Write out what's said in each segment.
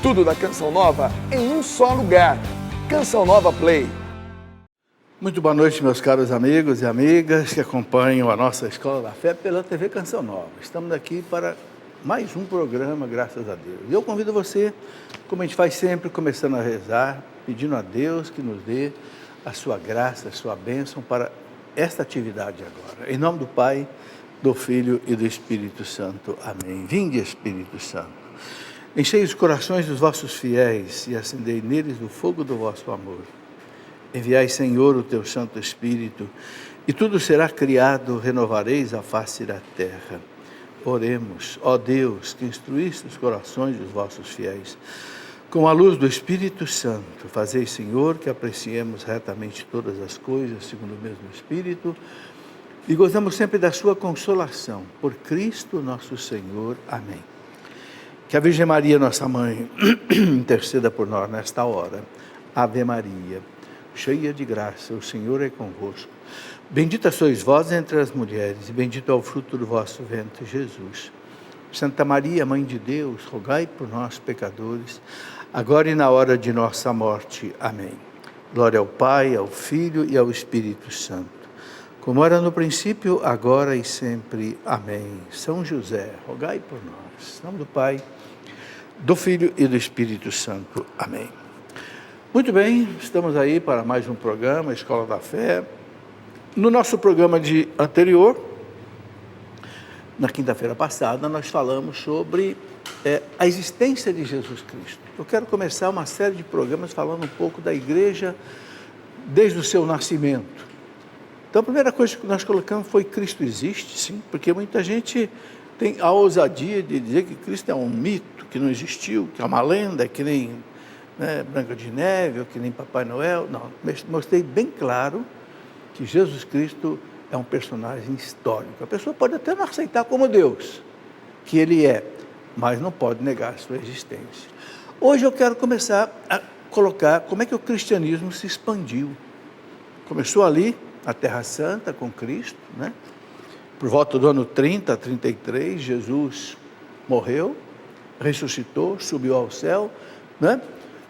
Tudo da Canção Nova em um só lugar. Canção Nova Play. Muito boa noite, meus caros amigos e amigas que acompanham a nossa Escola da Fé pela TV Canção Nova. Estamos aqui para mais um programa, graças a Deus. E eu convido você, como a gente faz sempre, começando a rezar, pedindo a Deus que nos dê a sua graça, a sua bênção para esta atividade agora. Em nome do Pai, do Filho e do Espírito Santo. Amém. Vinde, Espírito Santo. Enchei os corações dos vossos fiéis e acendei neles o fogo do vosso amor. Enviai, Senhor, o teu Santo Espírito, e tudo será criado, renovareis a face da terra. Oremos, ó Deus, que instruíste os corações dos vossos fiéis. Com a luz do Espírito Santo, fazei, Senhor, que apreciemos retamente todas as coisas, segundo o mesmo Espírito, e gozamos sempre da sua consolação. Por Cristo nosso Senhor. Amém. Que a Virgem Maria, nossa Mãe, interceda por nós nesta hora. Ave Maria, cheia de graça, o Senhor é convosco. Bendita sois vós entre as mulheres, e bendito é o fruto do vosso ventre, Jesus. Santa Maria, Mãe de Deus, rogai por nós, pecadores, agora e na hora de nossa morte. Amém. Glória ao Pai, ao Filho e ao Espírito Santo, como era no princípio, agora e sempre. Amém. São José, rogai por nós. Em nome do Pai, do Filho e do Espírito Santo. Amém. Muito bem, estamos aí para mais um programa, Escola da Fé. No nosso programa anterior, na quinta-feira passada, nós falamos sobre a existência de Jesus Cristo. Eu quero começar uma série de programas falando um pouco da igreja desde o seu nascimento. Então, a primeira coisa que nós colocamos foi: Cristo existe, sim, porque muita gente tem a ousadia de dizer que Cristo é um mito, que não existiu, que é uma lenda, que nem Branca de Neve, ou que nem Papai Noel. Não, mostrei bem claro que Jesus Cristo é um personagem histórico. A pessoa pode até não aceitar como Deus, que Ele é, mas não pode negar a sua existência. Hoje eu quero começar a colocar como é que o cristianismo se expandiu. Começou ali, na Terra Santa, com Cristo, né? Por volta do ano 30, 33, Jesus morreu, ressuscitou, subiu ao céu, né?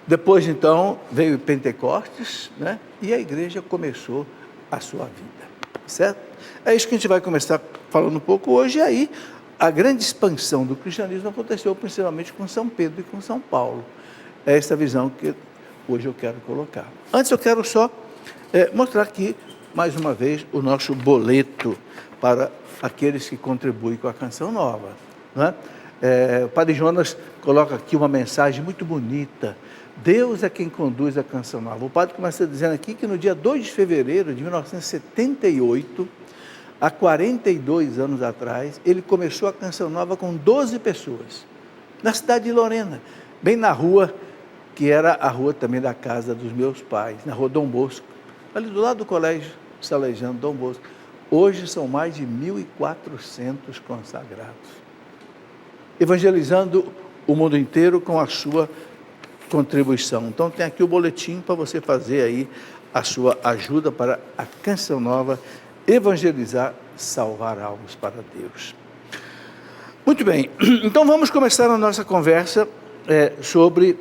Depois, então, veio Pentecostes, né? E a igreja começou a sua vida, certo? É isso que a gente vai começar falando um pouco hoje. E aí, a grande expansão do cristianismo aconteceu principalmente com São Pedro e com São Paulo. É essa visão que hoje eu quero colocar. Antes, eu quero só mostrar aqui, mais uma vez, o nosso boleto para aqueles que contribuem com a Canção Nova, né? O Padre Jonas coloca aqui uma mensagem muito bonita. Deus é quem conduz a Canção Nova. O padre começa dizendo aqui que no dia 2 de fevereiro de 1978, há 42 anos atrás, ele começou a Canção Nova com 12 pessoas, na cidade de Lorena, bem na rua, que era a rua também da casa dos meus pais, na rua Dom Bosco, ali do lado do colégio Salesiano Dom Bosco. Hoje são mais de 1.400 consagrados, evangelizando o mundo inteiro com a sua contribuição. Então tem aqui o boletim para você fazer aí a sua ajuda para a Canção Nova evangelizar, salvar almas para Deus. Muito bem, então vamos começar a nossa conversa sobre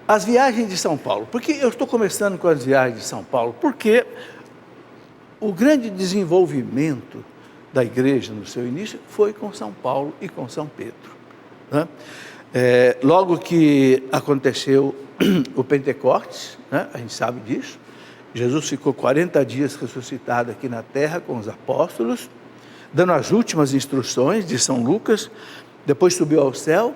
as viagens de São Paulo. Por que eu estou começando com as viagens de São Paulo? Porque o grande desenvolvimento da igreja no seu início foi com São Paulo e com São Pedro, né? Logo que aconteceu o Pentecostes, né? A gente sabe disso, Jesus ficou 40 dias ressuscitado aqui na terra com os apóstolos, dando as últimas instruções de São Lucas, depois subiu ao céu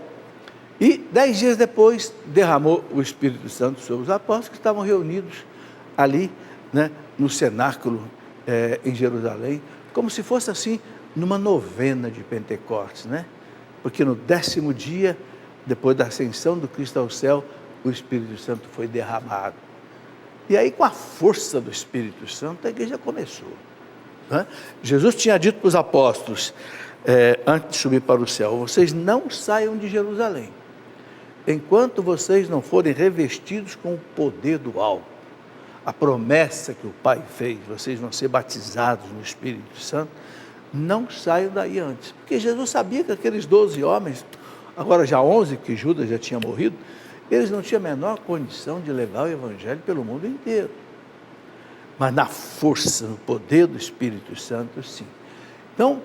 e 10 dias depois derramou o Espírito Santo sobre os apóstolos que estavam reunidos ali, né, no cenáculo em Jerusalém, como se fosse assim, numa novena de Pentecostes, né? Porque no 10º dia, depois da ascensão do Cristo ao céu, o Espírito Santo foi derramado. E aí, com a força do Espírito Santo, a igreja começou, né? Jesus tinha dito para os apóstolos, antes de subir para o céu: vocês não saiam de Jerusalém, enquanto vocês não forem revestidos com o poder do alto. A promessa que o Pai fez, vocês vão ser batizados no Espírito Santo, não saiam daí antes. Porque Jesus sabia que aqueles 12 homens, agora já 11, que Judas já tinha morrido, eles não tinham a menor condição de levar o evangelho pelo mundo inteiro. Mas na força, no poder do Espírito Santo, sim. Então,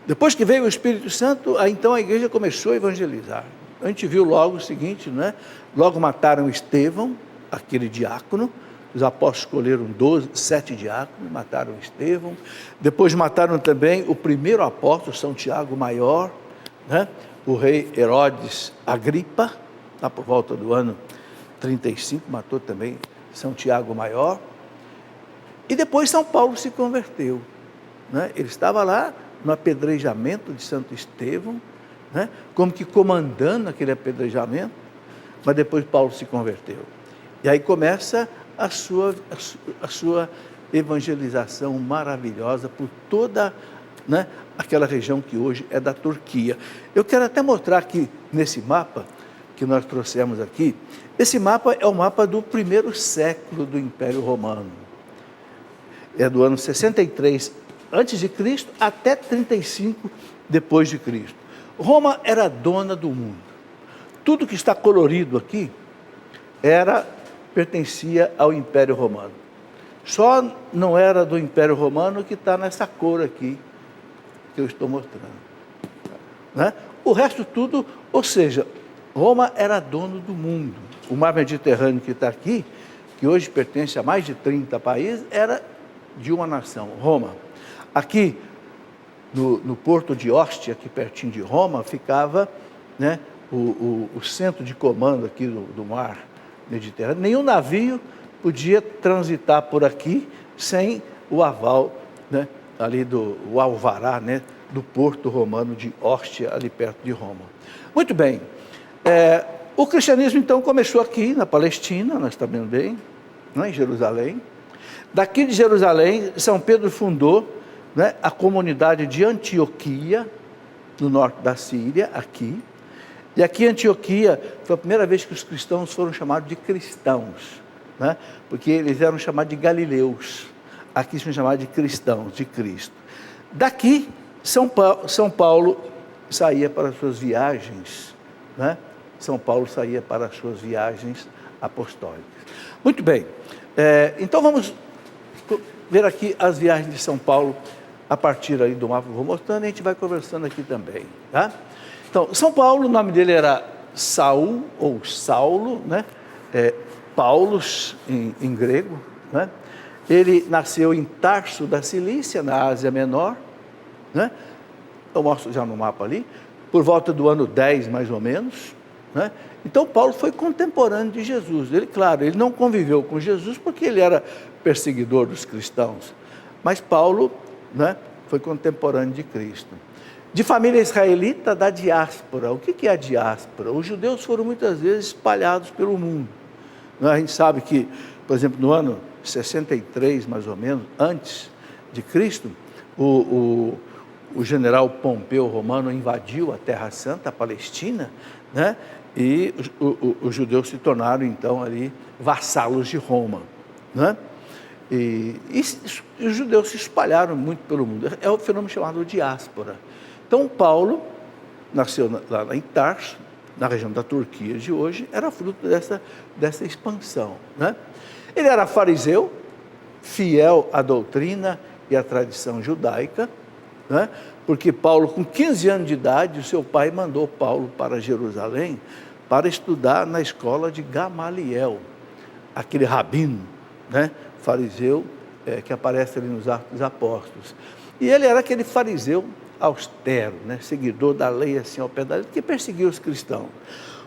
depois que veio o Espírito Santo, então a igreja começou a evangelizar. A gente viu logo o seguinte, né? Logo mataram Estevão, aquele diácono. Os apóstolos escolheram 7 diáconos, mataram Estevão. Depois mataram também o primeiro apóstolo, São Tiago Maior, né? O rei Herodes Agripa, lá por volta do ano 35, matou também São Tiago Maior. E depois São Paulo se converteu, né? Ele estava lá no apedrejamento de Santo Estevão, né? Como que comandando aquele apedrejamento, mas depois Paulo se converteu. E aí começa a sua evangelização maravilhosa por toda, né, aquela região que hoje é da Turquia. Eu quero até mostrar aqui nesse mapa que nós trouxemos aqui. Esse mapa é o mapa do primeiro século do Império Romano. É do ano 63 antes de Cristo até 35 depois de Cristo. Roma era dona do mundo. Tudo que está colorido aqui pertencia ao Império Romano. Só não era do Império Romano que está nessa cor aqui que eu estou mostrando, né? O resto tudo, ou seja, Roma era dono do mundo. O mar Mediterrâneo que está aqui, que hoje pertence a mais de 30 países, era de uma nação, Roma. Aqui no porto de Ostia, aqui pertinho de Roma, ficava, né, o centro de comando aqui do mar Mediterrâneo. Nenhum navio podia transitar por aqui sem o aval, né, ali o alvará, né, do porto romano de Ostia, ali perto de Roma. Muito bem, o cristianismo então começou aqui na Palestina, nós sabemos bem, né, em Jerusalém. Daqui de Jerusalém, São Pedro fundou, né, a comunidade de Antioquia, no norte da Síria, aqui. E aqui em Antioquia foi a primeira vez que os cristãos foram chamados de cristãos, né? Porque eles eram chamados de galileus. Aqui são chamados de cristãos, de Cristo. Daqui, São Paulo saía para as suas viagens, né? São Paulo saía para as suas viagens apostólicas. Muito bem, então vamos ver aqui as viagens de São Paulo a partir aí do mapa que eu vou mostrando, e a gente vai conversando aqui também, tá? Então, São Paulo, o nome dele era Saul, ou Saulo, né? Paulus, em grego, né? Ele nasceu em Tarso da Cilícia, na Ásia Menor, né? Eu mostro já no mapa ali, por volta do ano 10, mais ou menos, né? Então, Paulo foi contemporâneo de Jesus. Ele, claro, ele não conviveu com Jesus porque ele era perseguidor dos cristãos, mas Paulo, né, foi contemporâneo de Cristo. De família israelita da diáspora. O que é a diáspora? Os judeus foram muitas vezes espalhados pelo mundo. A gente sabe que, por exemplo, no ano 63, mais ou menos, antes de Cristo, o general Pompeu Romano invadiu a Terra Santa, a Palestina, né? E os judeus se tornaram, então, ali vassalos de Roma, né? E os judeus se espalharam muito pelo mundo. É o fenômeno chamado diáspora. Então, Paulo nasceu lá em Tarso, na região da Turquia de hoje, era fruto dessa expansão, né? Ele era fariseu, fiel à doutrina e à tradição judaica, né? Porque Paulo, com 15 anos de idade, o seu pai mandou Paulo para Jerusalém para estudar na escola de Gamaliel, aquele rabino, né, fariseu, que aparece ali nos Atos dos Apóstolos. E ele era aquele fariseu austero, né, seguidor da lei assim ao pé da letra, que perseguia os cristãos.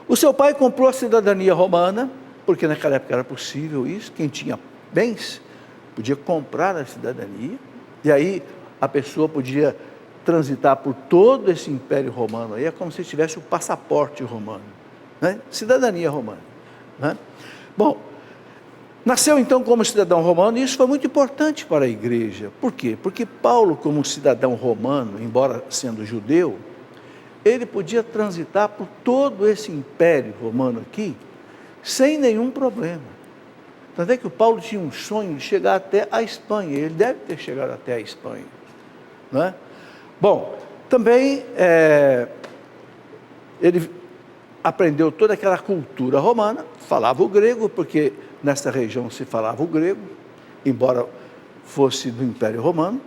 O seu pai comprou a cidadania romana, porque naquela época era possível isso, quem tinha bens podia comprar a cidadania, e aí a pessoa podia transitar por todo esse império romano, aí é como se tivesse o passaporte romano, né? Cidadania romana, né? Bom, nasceu então como cidadão romano, e isso foi muito importante para a igreja. Por quê? Porque Paulo, como cidadão romano, embora sendo judeu, ele podia transitar por todo esse império romano aqui, sem nenhum problema. Tanto é que o Paulo tinha um sonho de chegar até a Espanha, ele deve ter chegado até a Espanha, não é? Bom, também ele aprendeu toda aquela cultura romana, falava o grego, porque nessa região se falava o grego, embora fosse do Império Romano.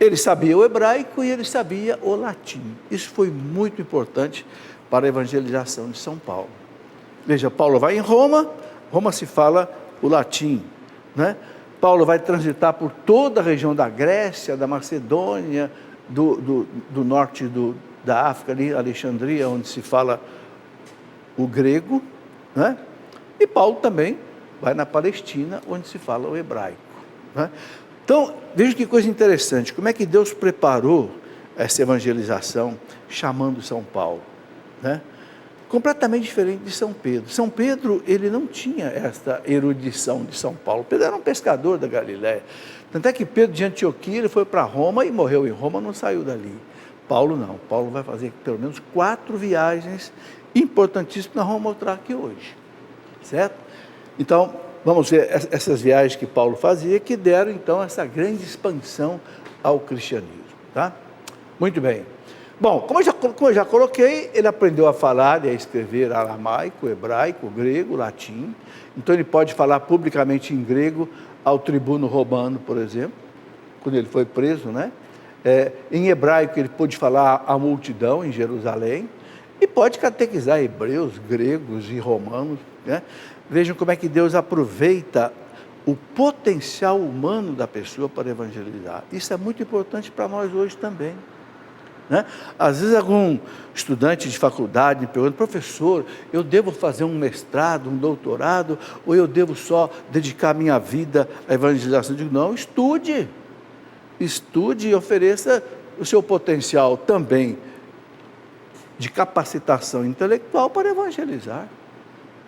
Ele sabia o hebraico e ele sabia o latim. Isso foi muito importante para a evangelização de São Paulo. Veja, Paulo vai em Roma, Roma se fala o latim, né? Paulo vai transitar por toda a região da Grécia, da Macedônia, do norte da África, ali, Alexandria, onde se fala o grego, né? E Paulo também vai na Palestina, onde se fala o hebraico, né? Então, veja que coisa interessante, como é que Deus preparou essa evangelização chamando São Paulo, né? Completamente diferente de São Pedro. São Pedro, ele não tinha essa erudição de São Paulo. Pedro era um pescador da Galiléia. Tanto é que Pedro de Antioquia, ele foi para Roma e morreu em Roma, não saiu dali. Paulo não. Paulo vai fazer pelo menos 4 viagens importantíssimas que nós vamos mostrar aqui hoje. Certo? Então, vamos ver essas viagens que Paulo fazia, que deram, então, essa grande expansão ao cristianismo. Tá? Muito bem. Bom, como eu já coloquei, ele aprendeu a falar e a escrever aramaico, hebraico, grego, latim. Então, ele pode falar publicamente em grego ao tribuno romano, por exemplo, quando ele foi preso, né? Em hebraico, ele pôde falar à multidão em Jerusalém e pode catequizar hebreus, gregos e romanos, né? Vejam como é que Deus aproveita o potencial humano da pessoa para evangelizar. Isso é muito importante para nós hoje também, né? Às vezes algum estudante de faculdade me pergunta: professor, eu devo fazer um mestrado, um doutorado, ou eu devo só dedicar minha vida à evangelização? Eu digo: não, estude e ofereça o seu potencial também de capacitação intelectual para evangelizar,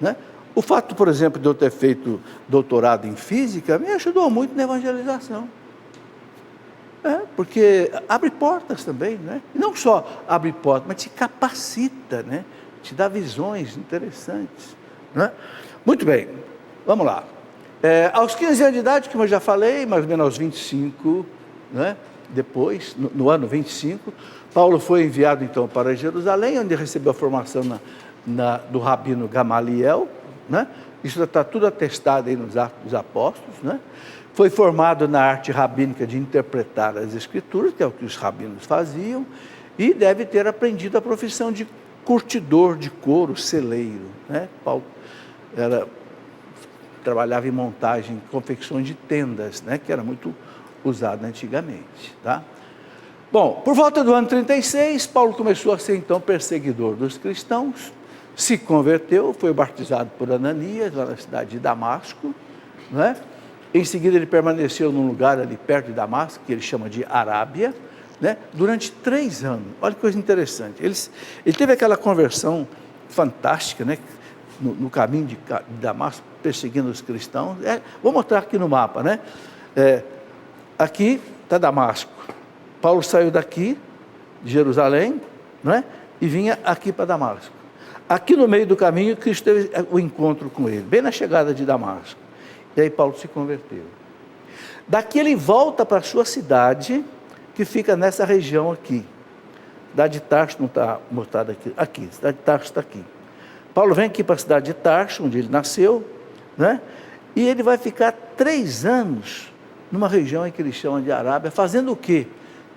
né? O fato, por exemplo, de eu ter feito doutorado em física me ajudou muito na evangelização. Porque abre portas também, né? E não só abre portas, mas te capacita, né? Te dá visões interessantes, né? Muito bem, vamos lá. Aos 15 anos de idade, como eu já falei, mais ou menos aos 25, né? Depois, no ano 25, Paulo foi enviado então para Jerusalém, onde recebeu a formação do rabino Gamaliel, né? Isso está tudo atestado aí nos Atos dos Apóstolos, né? Foi formado na arte rabínica de interpretar as Escrituras, que é o que os rabinos faziam, e deve ter aprendido a profissão de curtidor de couro, celeiro, né? Paulo trabalhava em montagem, confecções de tendas, né? Que era muito usado antigamente, tá? Bom, por volta do ano 36, Paulo começou a ser então perseguidor dos cristãos, se converteu, foi batizado por Ananias, lá na cidade de Damasco, né? Em seguida ele permaneceu num lugar ali perto de Damasco, que ele chama de Arábia, né? Durante 3 anos. Olha que coisa interessante. Ele teve aquela conversão fantástica, né? No caminho de Damasco, perseguindo os cristãos. Vou mostrar aqui no mapa, né? Aqui está Damasco. Paulo saiu daqui, de Jerusalém, né? E vinha aqui para Damasco. Aqui no meio do caminho, Cristo teve o encontro com ele, bem na chegada de Damasco. E aí Paulo se converteu. Daqui ele volta para a sua cidade, que fica nessa região aqui. Cidade de Tarso não está mostrada aqui. Aqui, cidade de Tarso está aqui. Paulo vem aqui para a cidade de Tarso, onde ele nasceu, né? E ele vai ficar 3 anos numa região em que eles chamam de Arábia, fazendo o quê?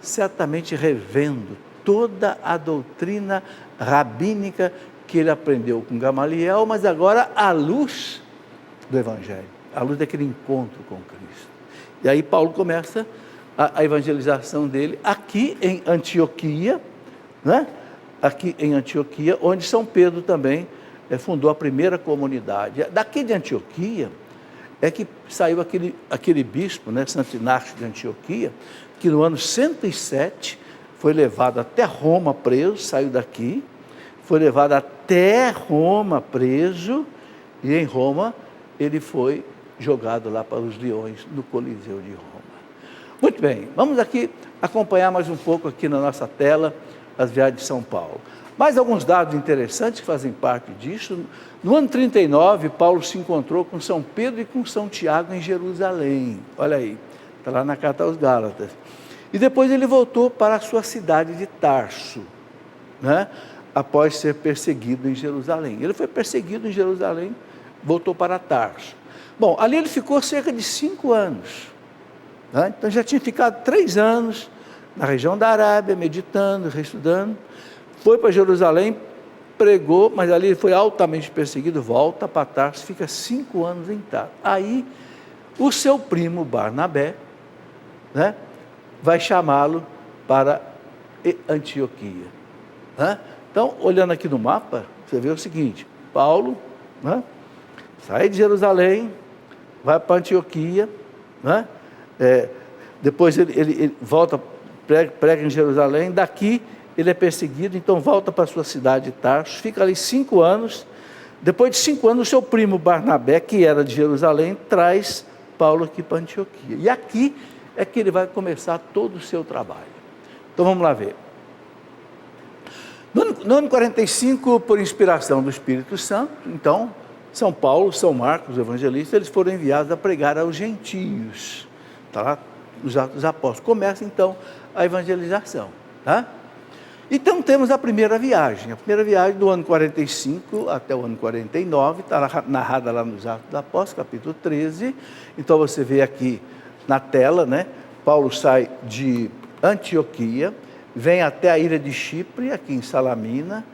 Certamente revendo toda a doutrina rabínica que ele aprendeu com Gamaliel, mas agora à luz do Evangelho, à luz daquele encontro com Cristo. E aí Paulo começa a evangelização dele aqui em Antioquia, né? Aqui em Antioquia, onde São Pedro também fundou a primeira comunidade. Daqui de Antioquia é que saiu aquele bispo, né, Santo Inácio de Antioquia, que no ano 107 foi levado até Roma preso, saiu daqui, foi levado até Roma preso, e em Roma ele foi jogado lá para os leões no Coliseu de Roma. Muito bem, vamos aqui acompanhar mais um pouco aqui na nossa tela as viagens de São Paulo. Mais alguns dados interessantes que fazem parte disso. No ano 39, Paulo se encontrou com São Pedro e com São Tiago em Jerusalém. Olha aí, está lá na carta aos Gálatas. E depois ele voltou para a sua cidade de Tarso, né? após ser perseguido em Jerusalém. Ele foi perseguido em Jerusalém, voltou para Tarso. Bom, ali ele ficou cerca de 5 anos. Né? Então já tinha ficado 3 anos na região da Arábia, meditando, reestudando. Foi para Jerusalém, pregou, mas ali ele foi altamente perseguido, volta para Tarso, fica 5 anos em Tarso. Aí, o seu primo Barnabé, né, vai chamá-lo para Antioquia. Né? Então, olhando aqui no mapa, você vê o seguinte: Paulo, né, sai de Jerusalém, vai para Antioquia, né, depois ele volta, prega em Jerusalém, daqui ele é perseguido, então volta para a sua cidade de Tarso, fica ali 5 anos. Depois de 5 anos, o seu primo Barnabé, que era de Jerusalém, traz Paulo aqui para Antioquia. E aqui é que ele vai começar todo o seu trabalho. Então vamos lá ver. No ano 45, por inspiração do Espírito Santo, então, São Paulo, São Marcos, evangelistas, eles foram enviados a pregar aos gentios. Está lá nos Atos dos Apóstolos. Começa então a evangelização. Tá? Então temos a primeira viagem do ano 45 até o ano 49, está narrada lá nos Atos dos Apóstolos, capítulo 13. Então você vê aqui na tela, né? Paulo sai de Antioquia, vem até a ilha de Chipre, aqui em Salamina,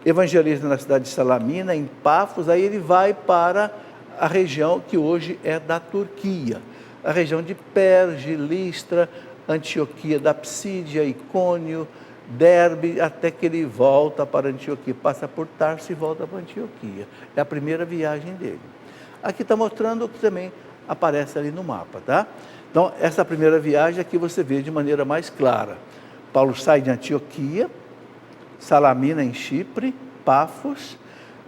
evangeliza na cidade de Salamina, em Pafos, aí ele vai para a região que hoje é da Turquia, a região de Perge, Listra, Antioquia da Psídia, Icônio, Derbe, até que ele volta para Antioquia, passa por Tarso e volta para Antioquia. É a primeira viagem dele. Aqui está mostrando o que também aparece ali no mapa, tá? Então, essa primeira viagem aqui você vê de maneira mais clara. Paulo sai de Antioquia, Salamina em Chipre, Pafos,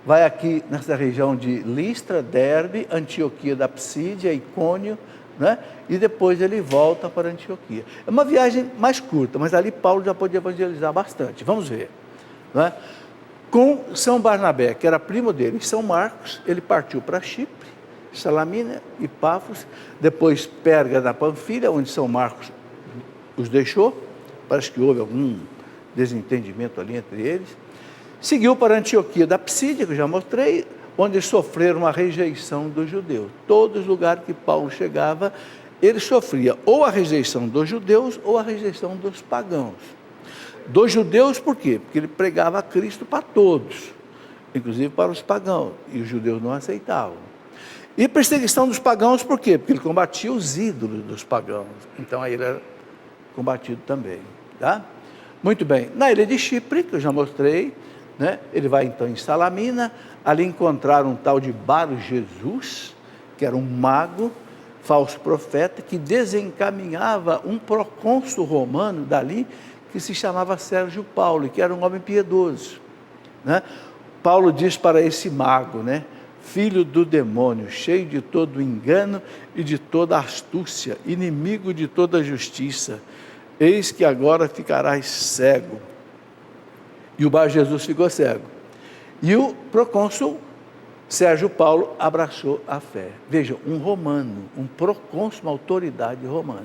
vai aqui nessa região de Listra, Derbe, Antioquia da Psídia, Icônio, né? E depois ele volta para Antioquia. É uma viagem mais curta, mas ali Paulo já pôde evangelizar bastante. Vamos ver. Né? Com São Barnabé, que era primo dele, em São Marcos, ele partiu para Chipre, Salamina e Pafos, depois Perga da Panfilha, onde São Marcos os deixou. Parece que houve algum desentendimento ali entre eles. Seguiu para Antioquia da Psídia, que eu já mostrei, onde sofreram a rejeição dos judeus. Todos os lugares que Paulo chegava, ele sofria ou a rejeição dos judeus ou a rejeição dos pagãos. Dos judeus, por quê? Porque ele pregava a Cristo para todos, inclusive para os pagãos, e os judeus não aceitavam. E perseguição dos pagãos, por quê? Porque ele combatia os ídolos dos pagãos. Então, aí ele era combatido também. Tá? Muito bem. Na ilha de Chipre, que eu já mostrei, né? Ele vai então em Salamina, ali encontraram um tal de Bar Jesus, que era um mago, falso profeta, que desencaminhava um procônsul romano dali, que se chamava Sérgio Paulo, que era um homem piedoso. Né? Paulo diz para esse mago, né? Filho do demônio, cheio de todo engano e de toda astúcia, inimigo de toda justiça, eis que agora ficarás cego. E o Bar Jesus ficou cego. E o procônsul Sérgio Paulo abraçou a fé. Veja, um romano, um procônsul, uma autoridade romana.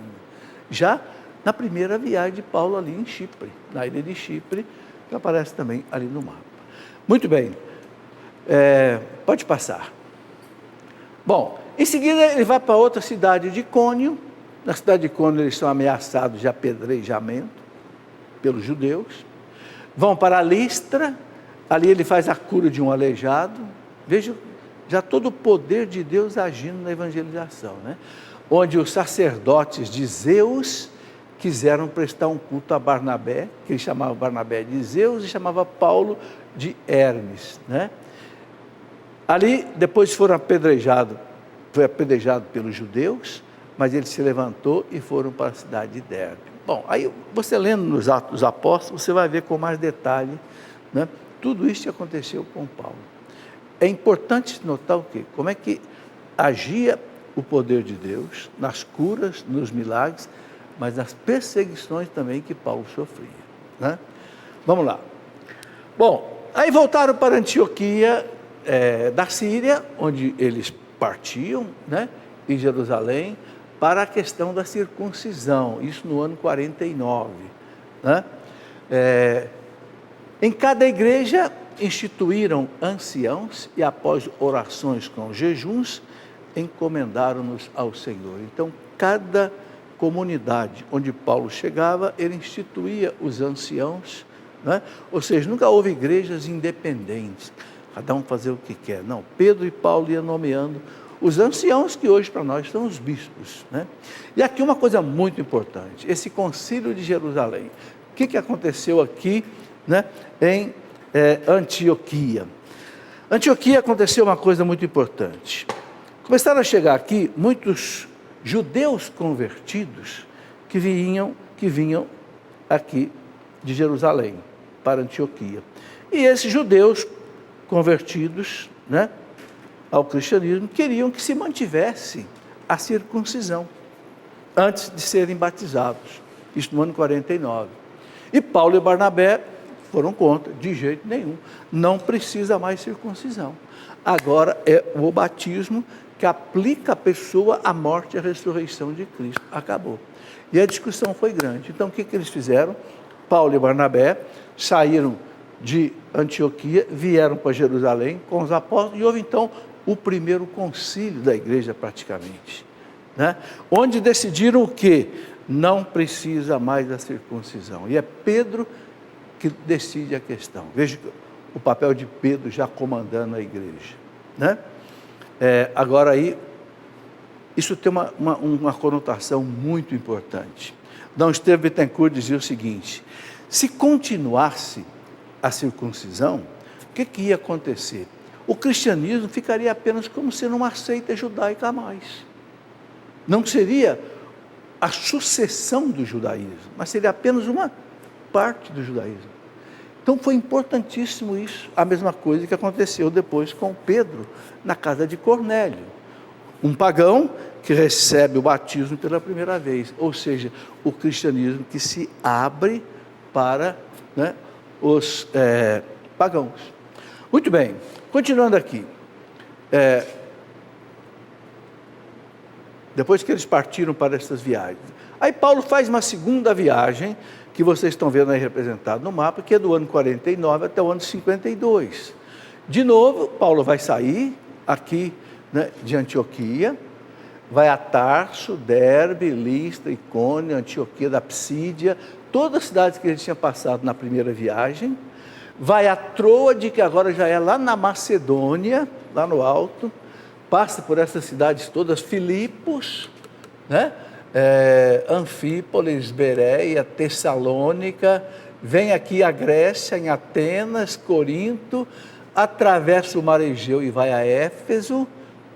Já na primeira viagem de Paulo ali em Chipre, na ilha de Chipre, que aparece também ali no mapa. Muito bem, pode passar. Bom, em seguida ele vai para outra cidade de Icônio. Na cidade de Icônio eles são ameaçados de apedrejamento pelos judeus. Vão para Listra, ali ele faz a cura de um aleijado. Veja, já todo o poder de Deus agindo na evangelização, né? Onde os sacerdotes de Zeus quiseram prestar um culto a Barnabé, que ele chamava Barnabé de Zeus e chamava Paulo de Hermes, né? Ali, depois foi apedrejado pelos judeus, mas ele se levantou e foram para a cidade de Derbe. Bom, aí você lendo nos Atos dos Apóstolos, você vai ver com mais detalhe, né, tudo isso que aconteceu com Paulo. É importante notar o quê? Como é que agia o poder de Deus nas curas, nos milagres, mas nas perseguições também que Paulo sofria. Né? Vamos lá. Bom, aí voltaram para Antioquia da Síria, onde eles partiam, né, em Jerusalém, para a questão da circuncisão, isso no ano 49. Né? Em cada igreja instituíram anciãos e, após orações com jejuns, encomendaram-nos ao Senhor. Então, cada comunidade onde Paulo chegava, ele instituía os anciãos, né? Ou seja, nunca houve igrejas independentes, cada um fazer o que quer. Não, Pedro e Paulo iam nomeando os anciãos, que hoje para nós são os bispos, né? E aqui uma coisa muito importante, esse concílio de Jerusalém. O que aconteceu aqui, né, em Antioquia? Antioquia aconteceu uma coisa muito importante. Começaram a chegar aqui muitos judeus convertidos que vinham aqui de Jerusalém para Antioquia. E esses judeus convertidos, né, ao cristianismo, queriam que se mantivesse a circuncisão antes de serem batizados, isso no ano 49. E Paulo e Barnabé foram contra, de jeito nenhum, não precisa mais circuncisão. Agora é o batismo que aplica a pessoa à morte e à ressurreição de Cristo. Acabou. E a discussão foi grande. Então, o que eles fizeram? Paulo e Barnabé saíram de Antioquia, vieram para Jerusalém com os apóstolos, e houve então o primeiro concílio da igreja praticamente, né? Onde decidiram o quê? Não precisa mais da circuncisão. E é Pedro que decide a questão. Veja o papel de Pedro já comandando a igreja, né? Agora aí, isso tem uma conotação muito importante. D. Estevão Bittencourt dizia o seguinte: se continuasse a circuncisão, o que ia acontecer? O cristianismo ficaria apenas como sendo uma seita judaica a mais. Não seria a sucessão do judaísmo, mas seria apenas uma parte do judaísmo. Então foi importantíssimo isso, a mesma coisa que aconteceu depois com Pedro, na casa de Cornélio. Um pagão que recebe o batismo pela primeira vez, ou seja, o cristianismo que se abre para, né, os pagãos. Muito bem, continuando aqui. Depois que eles partiram para essas viagens, aí Paulo faz uma segunda viagem, que vocês estão vendo aí representado no mapa, que é do ano 49 até o ano 52. De novo, Paulo vai sair aqui, né, de Antioquia, vai a Tarso, Derbe, Listra, Icônio, Antioquia da Psídia, todas as cidades que ele tinha passado na primeira viagem, vai a Troade, que agora já é lá na Macedônia, lá no alto, passa por essas cidades todas, Filipos, né? Anfípolis, Bereia, Tessalônica, vem aqui a Grécia, em Atenas, Corinto, atravessa o mar Egeu e vai a Éfeso,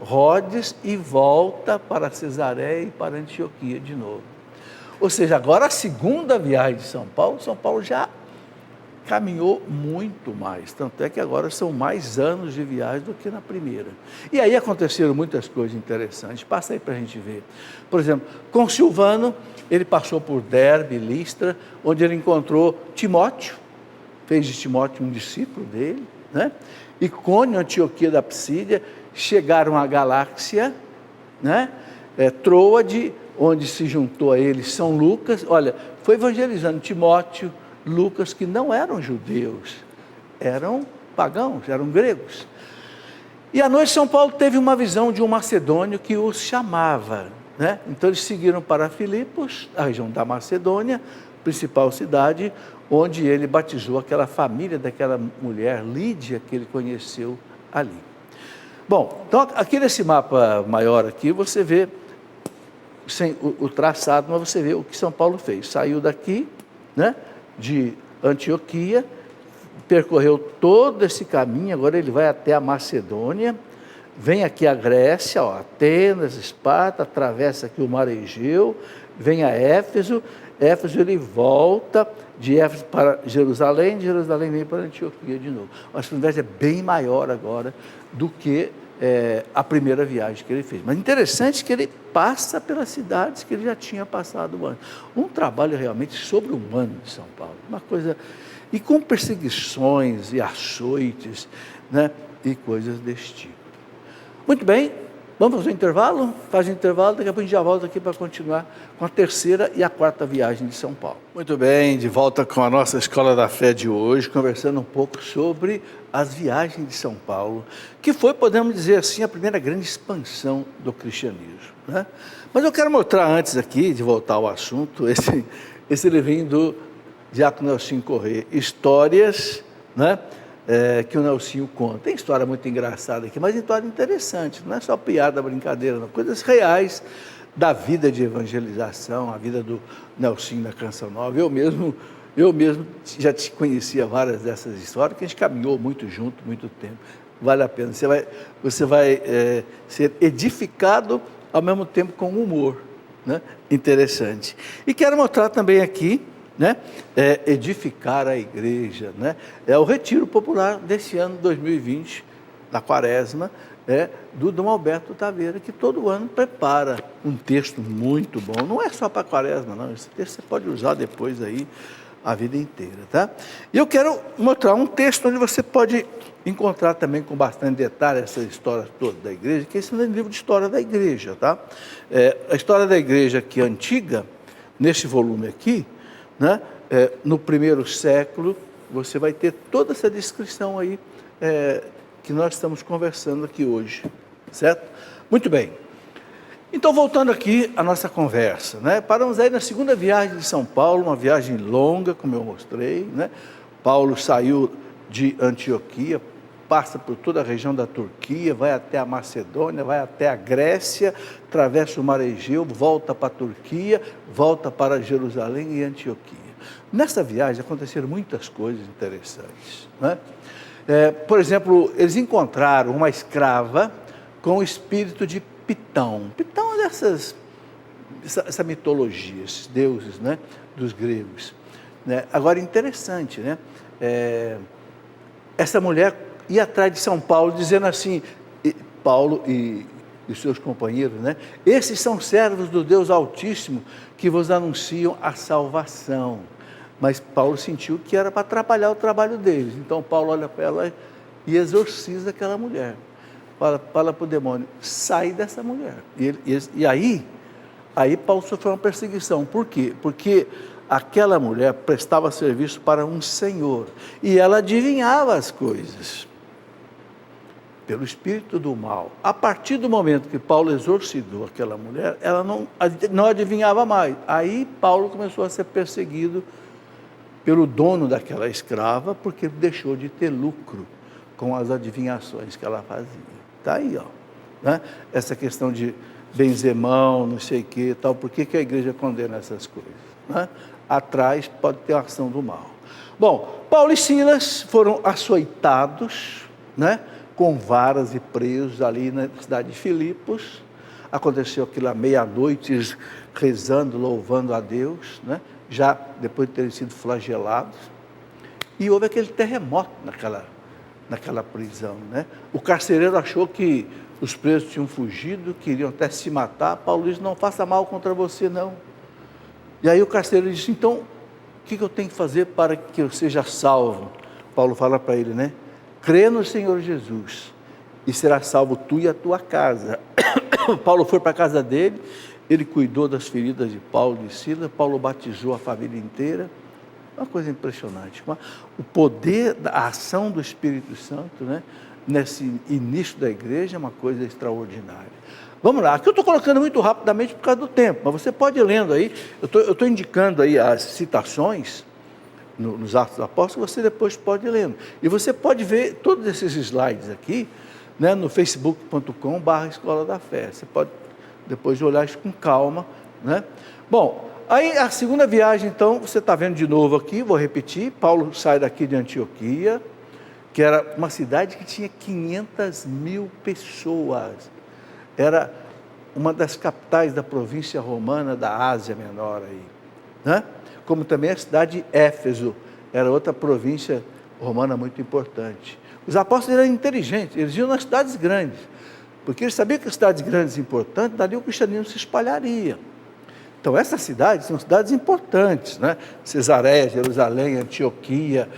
Rhodes, e volta para Cesareia e para Antioquia de novo. Ou seja, agora a segunda viagem de São Paulo já caminhou muito mais, tanto é que agora são mais anos de viagem do que na primeira. E aí aconteceram muitas coisas interessantes, passa aí para a gente ver. Por exemplo, com Silvano, ele passou por Derbe, Listra, onde ele encontrou Timóteo, fez de Timóteo um discípulo dele, né? Icônio, Antioquia da Psídia, chegaram à Galáxia, né? Troade, onde se juntou a ele São Lucas. Olha, foi evangelizando Timóteo, Lucas, que não eram judeus, eram pagãos, eram gregos. E à noite São Paulo teve uma visão de um macedônio que os chamava, né? Então eles seguiram para Filipos, a região da Macedônia, principal cidade, onde ele batizou aquela família daquela mulher, Lídia, que ele conheceu ali. Bom, então aqui nesse mapa maior aqui, você vê, sem o traçado, mas você vê o que São Paulo fez. Saiu daqui, né, de Antioquia, percorreu todo esse caminho, agora ele vai até a Macedônia, vem aqui a Grécia, ó, Atenas, Esparta, atravessa aqui o mar Egeu, vem a Éfeso, ele volta de Éfeso para Jerusalém, de Jerusalém vem para Antioquia de novo. Acho que o universo é bem maior agora do que a primeira viagem que ele fez. Mas interessante que ele passa pelas cidades que ele já tinha passado antes. Um trabalho realmente sobre-humano de São Paulo, uma coisa, e com perseguições e açoites, né, e coisas desse tipo. Muito bem, Vamos fazer um intervalo? Faz um intervalo, daqui a pouco a gente já volta aqui para continuar com a terceira e a quarta viagem de São Paulo. Muito bem, de volta com a nossa Escola da Fé de hoje, conversando um pouco sobre as viagens de São Paulo, que foi, podemos dizer assim, a primeira grande expansão do cristianismo, né? Mas eu quero mostrar antes aqui, de voltar ao assunto, esse livrinho do Diácono Nelsinho Corrêa, Histórias, né? Que o Nelsinho conta. Tem história muito engraçada aqui, mas história interessante, não é só piada, brincadeira, não. Coisas reais da vida de evangelização, a vida do Nelsinho na Canção Nova. Eu mesmo já te conhecia várias dessas histórias, que a gente caminhou muito junto, muito tempo. Vale a pena. Você vai ser edificado ao mesmo tempo com humor, né? Interessante. E quero mostrar também aqui, né? Edificar a igreja, né? É o retiro popular desse ano 2020, da Quaresma, do Dom Alberto Taveira, que todo ano prepara um texto muito bom. Não é só para a Quaresma, não. Esse texto você pode usar depois aí a vida inteira, tá? E eu quero mostrar um texto onde você pode encontrar também com bastante detalhe essa história toda da igreja, que esse é um livro de história da igreja, tá? A história da igreja aqui antiga, nesse volume aqui, né? No primeiro século, você vai ter toda essa descrição aí que nós estamos conversando aqui hoje, certo? Muito bem. Então, voltando aqui à nossa conversa, né? Paramos aí na segunda viagem de São Paulo, uma viagem longa, como eu mostrei, né? Paulo saiu de Antioquia, passa por toda a região da Turquia, vai até a Macedônia, vai até a Grécia, atravessa o Mar Egeu, volta para a Turquia, volta para Jerusalém e Antioquia. Nessa viagem aconteceram muitas coisas interessantes, né? Por exemplo, eles encontraram uma escrava com o espírito de Pitão. Pitão é essa mitologia, esses deuses, né, dos gregos, né? Agora, interessante, né? Essa mulher ia atrás de São Paulo, dizendo assim, Paulo e os seus companheiros, né? Esses são servos do Deus Altíssimo que vos anunciam a salvação. Mas Paulo sentiu que era para atrapalhar o trabalho deles. Então Paulo olha para ela e exorciza aquela mulher. Fala para o demônio, sai dessa mulher. E aí Paulo sofreu uma perseguição. Por quê? Porque aquela mulher prestava serviço para um senhor e ela adivinhava as coisas pelo espírito do mal. A partir do momento que Paulo exorcidou aquela mulher, ela não adivinhava mais. Aí Paulo começou a ser perseguido pelo dono daquela escrava, porque deixou de ter lucro com as adivinhações que ela fazia. Está aí, ó, né? Essa questão de benzemão, não sei o que, tal. Por que a igreja condena essas coisas, né? Atrás pode ter a ação do mal. Bom, Paulo e Silas foram açoitados, né, com varas e presos ali na cidade de Filipos. Aconteceu aquilo à meia-noite, eles rezando, louvando a Deus, né, já depois de terem sido flagelados. E houve aquele terremoto naquela prisão, né? O carcereiro achou que os presos tinham fugido, queriam até se matar. Paulo disse, não faça mal contra você, não. E aí o carcereiro disse, então, o que eu tenho que fazer para que eu seja salvo? Paulo fala para ele, né? Crê no Senhor Jesus e será salvo tu e a tua casa. Paulo foi para a casa dele, ele cuidou das feridas de Paulo e de Silas, Paulo batizou a família inteira. Uma coisa impressionante. O poder da ação do Espírito Santo, né, nesse início da igreja é uma coisa extraordinária. Vamos lá, aqui eu estou colocando muito rapidamente por causa do tempo, mas você pode ir lendo aí, eu estou indicando aí as citações nos Atos dos Apóstolos, você depois pode ir lendo. E você pode ver todos esses slides aqui, né, no facebook.com/Escola da Fé. Você pode depois olhar isso com calma, né? Bom, aí a segunda viagem, então, você está vendo de novo aqui, vou repetir, Paulo sai daqui de Antioquia, que era uma cidade que tinha 500.000 pessoas. Era uma das capitais da província romana da Ásia Menor aí, né? Como também a cidade de Éfeso, era outra província romana muito importante. Os apóstolos eram inteligentes, eles iam nas cidades grandes, porque eles sabiam que as cidades grandes importantes, dali o cristianismo se espalharia. Então, essas cidades são cidades importantes, né? Cesareia, Jerusalém, Antioquia,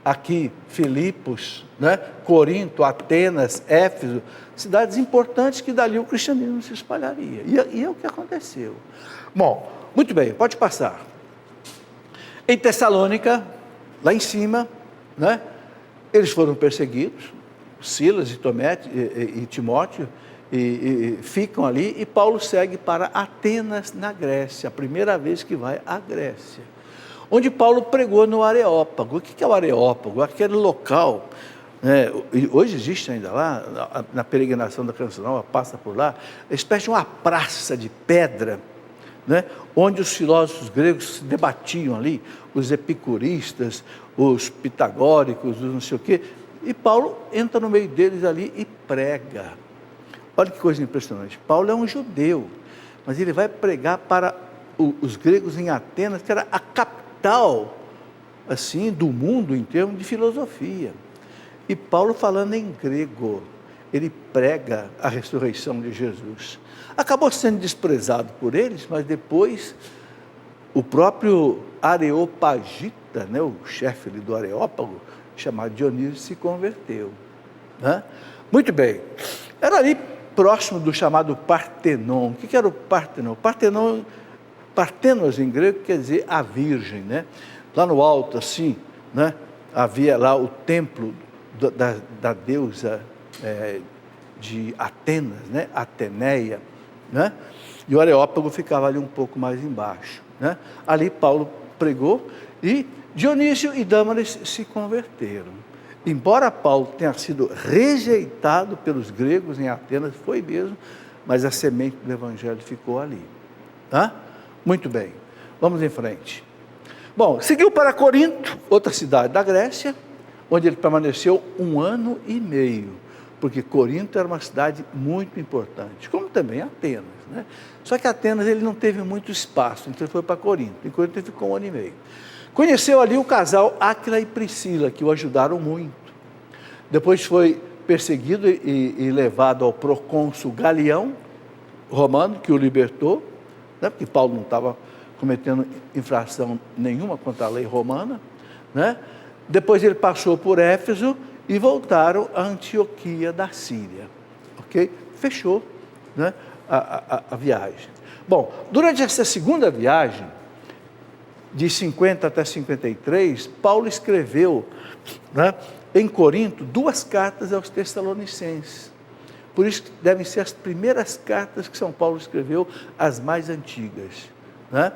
aqui Filipos, né? Corinto, Atenas, Éfeso, cidades importantes que dali o cristianismo se espalharia. E é o que aconteceu. Bom, muito bem, pode passar. Em Tessalônica, lá em cima, né? Eles foram perseguidos, Silas e Timóteo, e ficam ali, e Paulo segue para Atenas, na Grécia, a primeira vez que vai à Grécia, onde Paulo pregou no Areópago. O que é o Areópago? Aquele local, né, hoje existe ainda lá, na peregrinação da Canção Nova, passa por lá, uma espécie de uma praça de pedra, né, onde os filósofos gregos se debatiam ali, os epicuristas, os pitagóricos, os não sei o quê, e Paulo entra no meio deles ali e prega. Olha que coisa impressionante. Paulo é um judeu, mas ele vai pregar para os gregos em Atenas, que era a capital, assim, do mundo em termos de filosofia. E Paulo, falando em grego, ele prega a ressurreição de Jesus. Acabou sendo desprezado por eles, mas depois o próprio Areopagita, né, o chefe do Areópago, chamado Dionísio, se converteu. Né? Muito bem. Era ali próximo do chamado Partenon. O que era o Partenon? Partenos em grego quer dizer a Virgem, né? Lá no alto, assim, né? Havia lá o templo da deusa de Atenas, né? Ateneia, né? E o Areópago ficava ali um pouco mais embaixo, né? Ali Paulo pregou e Dionísio e Dâmaris se converteram. Embora Paulo tenha sido rejeitado pelos gregos em Atenas, foi mesmo, mas a semente do evangelho ficou ali. Tá? Muito bem, vamos em frente. Bom, seguiu para Corinto, outra cidade da Grécia, onde ele permaneceu 1 ano e meio, porque Corinto era uma cidade muito importante, como também Atenas, né? Só que Atenas ele não teve muito espaço, então ele foi para Corinto. Em Corinto ele ficou 1 ano e meio. Conheceu ali o casal Áquila e Priscila, que o ajudaram muito. Depois foi perseguido e levado ao procônsul Galião, romano, que o libertou, né? Porque Paulo não estava cometendo infração nenhuma contra a lei romana, né? Depois ele passou por Éfeso e voltaram a Antioquia da Síria. Ok? Fechou, né, a viagem. Bom, durante essa segunda viagem, de 50 até 53, Paulo escreveu, né, em Corinto 2 cartas aos Tessalonicenses. Por isso devem ser as primeiras cartas que São Paulo escreveu, as mais antigas. Né?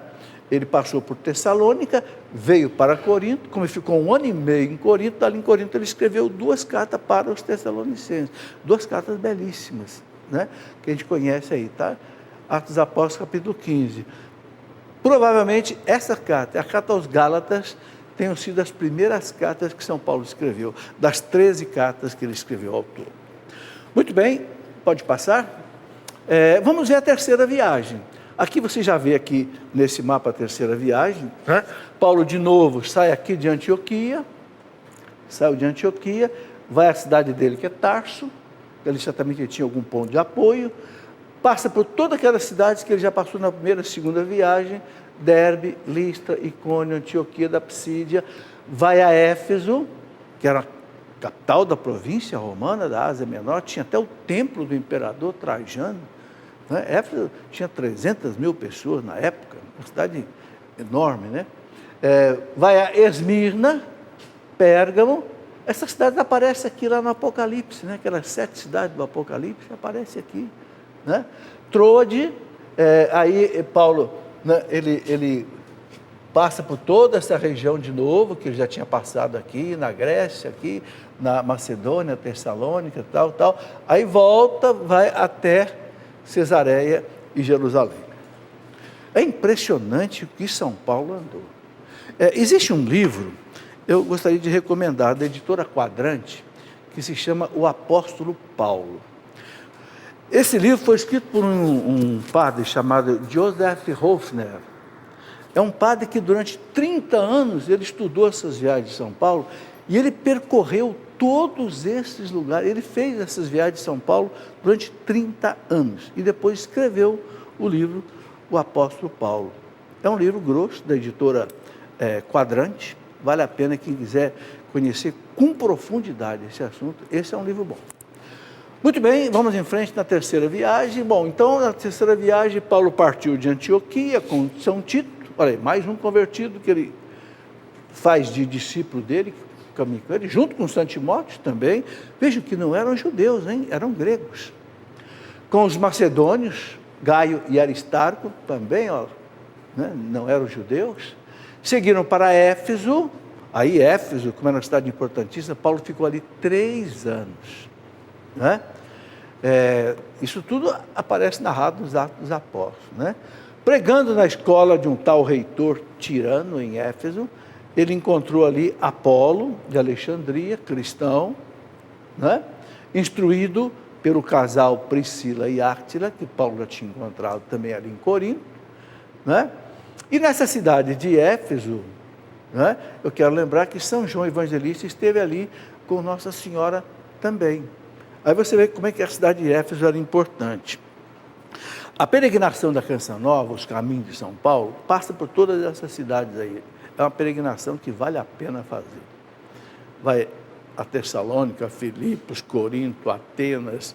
Ele passou por Tessalônica, veio para Corinto, como ele ficou 1 ano e meio em Corinto, ali em Corinto ele escreveu 2 cartas para os Tessalonicenses, 2 cartas belíssimas, né, que a gente conhece aí, tá? Atos dos Apóstolos, capítulo 15. Provavelmente essa carta, a carta aos Gálatas, tenham sido as primeiras cartas que São Paulo escreveu, das 13 cartas que ele escreveu ao todo. Muito bem, pode passar. Vamos ver a terceira viagem. Aqui você já vê aqui nesse mapa a terceira viagem, né? Paulo de novo sai aqui de Antioquia, saiu de Antioquia, vai à cidade dele que é Tarso, ele certamente tinha algum ponto de apoio, passa por todas aquelas cidades que ele já passou na primeira e segunda viagem, Derbe, Listra, Icônio, Antioquia da Psídia, vai a Éfeso, que era a capital da província romana da Ásia Menor, tinha até o templo do imperador Trajano, né? Éfeso tinha 300 mil pessoas na época, uma cidade enorme, né? Vai a Esmirna, Pérgamo, essas cidades aparecem aqui lá no Apocalipse, né? Aquelas 7 cidades do Apocalipse aparecem aqui, né? Troade, aí Paulo, né, ele passa por toda essa região de novo, que ele já tinha passado aqui, na Grécia, aqui, na Macedônia, Tessalônica, tal, aí volta, vai até Cesareia e Jerusalém. É impressionante o que São Paulo andou. Existe um livro, eu gostaria de recomendar, da editora Quadrante, que se chama O Apóstolo Paulo. Esse livro foi escrito por um padre chamado Joseph Hofner. É um padre que durante 30 anos ele estudou essas viagens de São Paulo e ele percorreu todos esses lugares. Ele fez essas viagens de São Paulo durante 30 anos e depois escreveu o livro O Apóstolo Paulo. É um livro grosso, da editora Quadrante. Vale a pena quem quiser conhecer com profundidade esse assunto, esse é um livro bom. Muito bem, vamos em frente na terceira viagem. Bom, então, na terceira viagem, Paulo partiu de Antioquia com São Tito, olha aí, mais um convertido que ele faz de discípulo dele, caminho com ele, junto com Santo Timóteo também. Vejam que não eram judeus, hein? Eram gregos. Com os macedônios, Gaio e Aristarco, também, ó, né? Não eram judeus. Seguiram para Éfeso. Aí Éfeso, como era uma cidade importantíssima, Paulo ficou ali 3 anos. Né? Isso tudo aparece narrado nos Atos dos Apóstolos. Né? Pregando na escola de um tal reitor tirano em Éfeso, ele encontrou ali Apolo de Alexandria, cristão, né? Instruído pelo casal Priscila e Áquila, que Paulo já tinha encontrado também ali em Corinto. Né? E nessa cidade de Éfeso, né, eu quero lembrar que São João Evangelista esteve ali com Nossa Senhora também. Aí você vê como é que a cidade de Éfeso era importante. A peregrinação da Canção Nova, os caminhos de São Paulo, passa por todas essas cidades aí. É uma peregrinação que vale a pena fazer. Vai a Tessalônica, Filipos, Corinto, Atenas,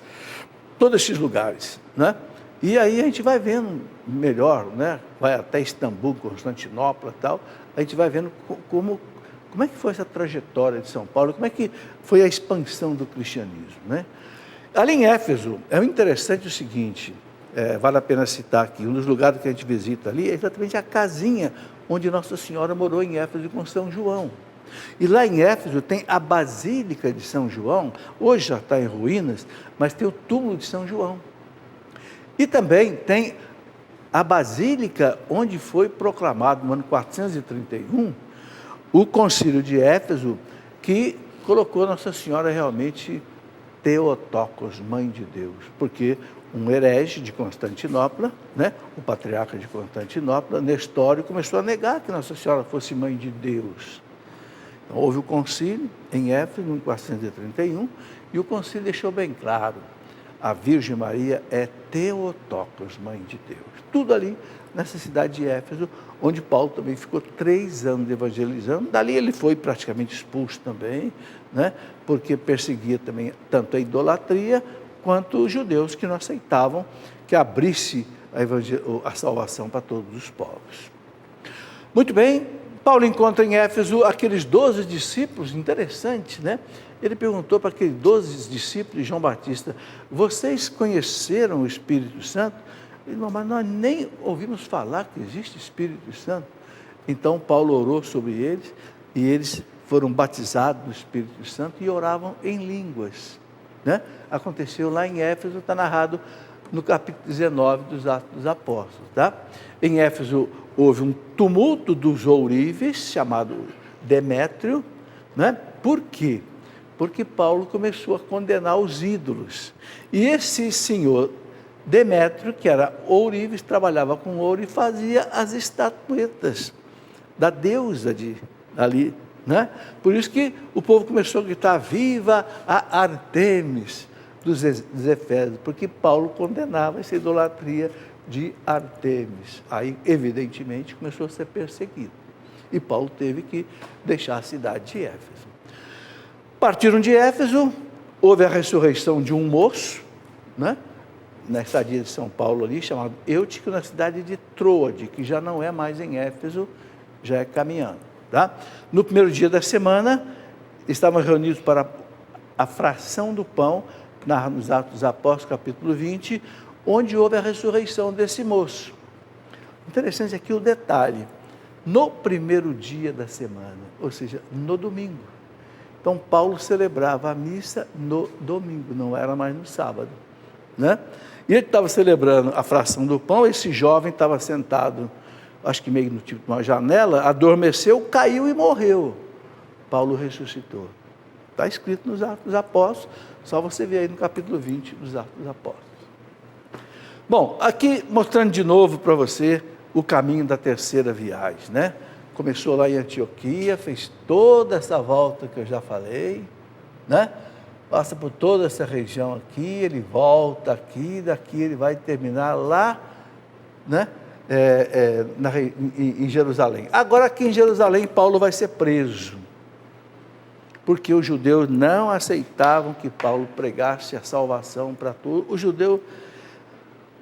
todos esses lugares, né? E aí a gente vai vendo melhor, né? Vai até Istambul, Constantinopla e tal, a gente vai vendo como é que foi essa trajetória de São Paulo, como é que foi a expansão do cristianismo, né? Ali em Éfeso, é interessante o seguinte, vale a pena citar aqui, um dos lugares que a gente visita ali é exatamente a casinha onde Nossa Senhora morou em Éfeso com São João. E lá em Éfeso tem a Basílica de São João, hoje já está em ruínas, mas tem o túmulo de São João. E também tem a Basílica onde foi proclamado no ano 431 o concílio de Éfeso, que colocou Nossa Senhora realmente Theotokos, mãe de Deus, porque um herege de Constantinopla, né, o patriarca de Constantinopla, Nestório, começou a negar que Nossa Senhora fosse mãe de Deus. Então, houve o concílio em Éfeso, em 431, e o concílio deixou bem claro, a Virgem Maria é Theotokos, mãe de Deus. Tudo ali nessa cidade de Éfeso, onde Paulo também ficou 3 anos evangelizando. Dali ele foi praticamente expulso também, né, porque perseguia também tanto a idolatria, quanto os judeus que não aceitavam que abrisse a salvação para todos os povos. Muito bem, Paulo encontra em Éfeso aqueles 12 discípulos, interessante, né? Ele perguntou para aqueles 12 discípulos de João Batista, vocês conheceram o Espírito Santo? Ele disse, mas nós nem ouvimos falar que existe Espírito Santo. Então Paulo orou sobre eles e eles foram batizados no Espírito Santo e oravam em línguas. Né? Aconteceu lá em Éfeso, está narrado no capítulo 19 dos Atos dos Apóstolos. Tá? Em Éfeso houve um tumulto dos ourives, chamado Demétrio. Né? Por quê? Porque Paulo começou a condenar os ídolos. E esse senhor Demétrio, que era ourives, trabalhava com ouro e fazia as estatuetas da deusa ali. Né? Por isso que o povo começou a gritar, viva a Artemis dos Efésios, porque Paulo condenava essa idolatria de Artemis. Aí, evidentemente, começou a ser perseguido. E Paulo teve que deixar a cidade de Éfeso. Partiram de Éfeso, houve a ressurreição de um moço, né? Na estadia de São Paulo ali, chamado Eutico, na cidade de Troade, que já não é mais em Éfeso, já é caminhando. Tá? No primeiro dia da semana, estavam reunidos para a fração do pão, nos Atos dos Apóstolos, capítulo 20, onde houve a ressurreição desse moço. Interessante aqui o detalhe, no primeiro dia da semana, ou seja, no domingo. Então, Paulo celebrava a missa no domingo, não era mais no sábado. Né? E ele estava celebrando a fração do pão, esse jovem estava sentado, acho que meio no tipo de uma janela, adormeceu, caiu e morreu. Paulo ressuscitou. Está escrito nos Atos dos Apóstolos, só você ver aí no capítulo 20 dos Atos dos Apóstolos. Bom, aqui mostrando de novo para você o caminho da terceira viagem, né? Começou lá em Antioquia, fez toda essa volta que eu já falei, né? Passa por toda essa região aqui, ele volta aqui, daqui ele vai terminar lá, né? Em Jerusalém. Agora aqui em Jerusalém, Paulo vai ser preso. porque os judeus não aceitavam que Paulo pregasse a salvação para todos. O judeu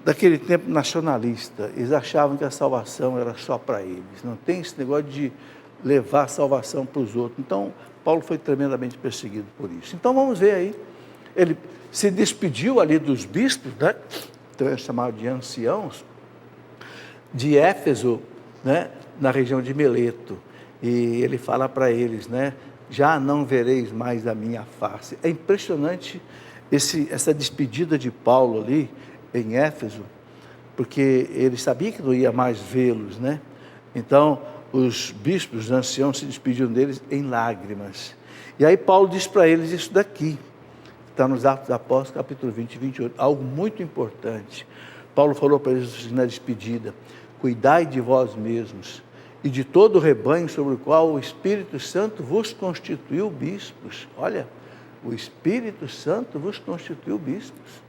daquele tempo nacionalista, eles achavam que a salvação era só para eles, não tem esse negócio de levar a salvação para os outros. Então, Paulo foi tremendamente perseguido por isso. Então, vamos ver aí, ele se despediu ali dos bispos, né? Então, é chamado de anciãos, de Éfeso, né? Na região de Mileto, e ele fala para eles, né? Já não vereis mais a minha face. É impressionante essa despedida de Paulo ali, em Éfeso, porque ele sabia que não ia mais vê-los, né? Então, os bispos, os anciãos, se despediram deles em lágrimas. E aí Paulo diz para eles isso daqui, está nos Atos dos Apóstolos, capítulo 20 e 28, algo muito importante. Paulo falou para eles na despedida: cuidai de vós mesmos e de todo o rebanho sobre o qual o Espírito Santo vos constituiu bispos. Olha, o Espírito Santo vos constituiu bispos,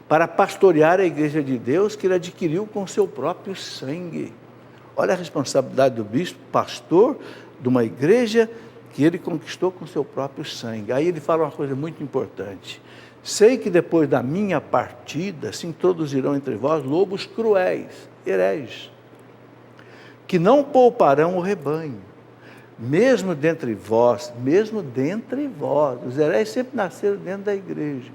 para pastorear a igreja de Deus que ele adquiriu com seu próprio sangue. Olha a responsabilidade do bispo, pastor de uma igreja que ele conquistou com seu próprio sangue. Aí ele fala uma coisa muito importante: sei que depois da minha partida se introduzirão entre vós lobos cruéis, hereges, que não pouparão o rebanho, mesmo dentre vós, os hereges sempre nasceram dentro da igreja.